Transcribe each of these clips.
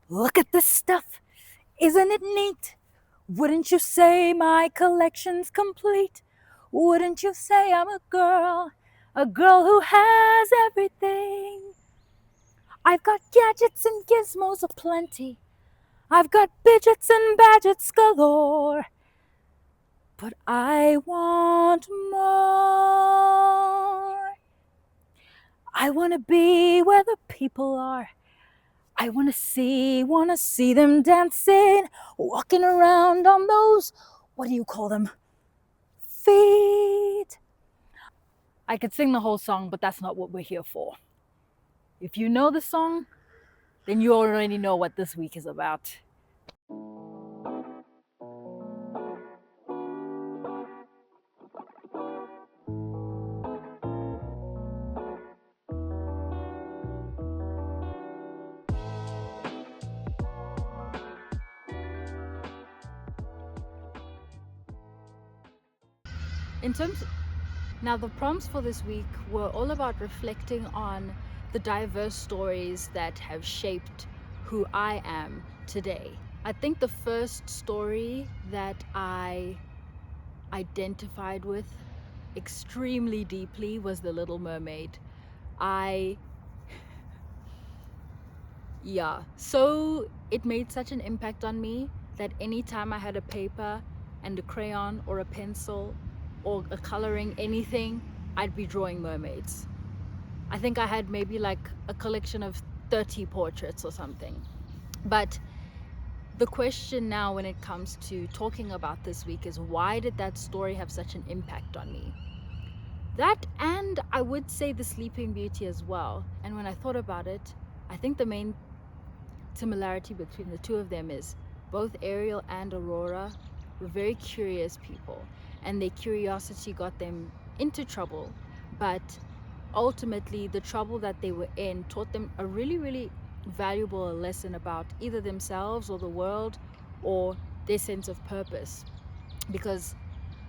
Look at this stuff. Isn't it neat? Wouldn't you say my collection's complete? Wouldn't you say I'm a girl who has everything? I've got gadgets and gizmos aplenty. I've got bidgets and badgets galore. But I want more. I want to be where the people are. I wanna see them dancing, walking around on those, what do you call them? Feet. I could sing the whole song, but that's not what we're here for. If you know the song, then you already know what this week is about. In terms Now, the prompts for this week were all about reflecting on the diverse stories that have shaped who I am today. I think the first story that I identified with extremely deeply was the Little Mermaid. So it made such an impact on me that anytime I had a paper and a crayon or a pencil or a coloring anything, I'd be drawing mermaids. I think I had maybe like a collection of 30 portraits or something. But the question now when it comes to talking about this week is, why did that story have such an impact on me? That, and I would say the Sleeping Beauty as well. And when I thought about it, I think the main similarity between the two of them is both Ariel and Aurora were very curious people, and their curiosity got them into trouble, but ultimately the trouble that they were in taught them a really, really valuable lesson about either themselves or the world or their sense of purpose. Because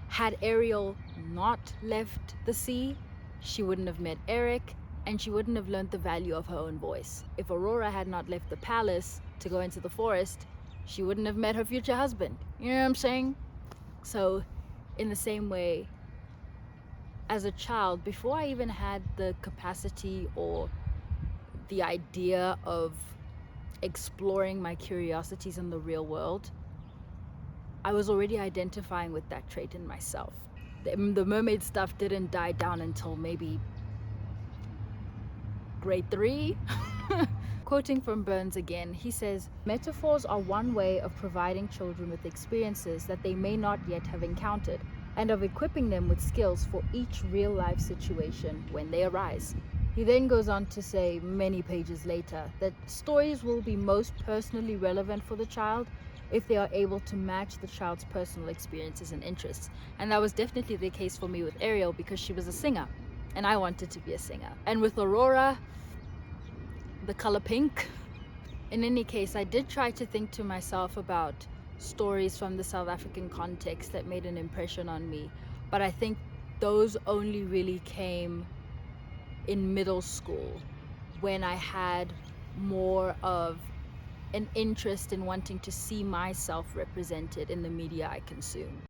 had Ariel not left the sea, she wouldn't have met Eric, and she wouldn't have learned the value of her own voice. If Aurora had not left the palace to go into the forest, she wouldn't have met her future husband. You know what I'm saying? So in the same way, as a child, before I even had the capacity or the idea of exploring my curiosities in the real world, I was already identifying with that trait in myself. The mermaid stuff didn't die down until maybe grade 3. Quoting from Burns again, he says, "Metaphors are one way of providing children with experiences that they may not yet have encountered, and of equipping them with skills for each real-life situation when they arise." He then goes on to say, many pages later, that stories will be most personally relevant for the child if they are able to match the child's personal experiences and interests. And that was definitely the case for me with Ariel, because she was a singer, and I wanted to be a singer. And with Aurora, the color pink. In any case, I did try to think to myself about stories from the South African context that made an impression on me, but I think those only really came in middle school, when I had more of an interest in wanting to see myself represented in the media I consume.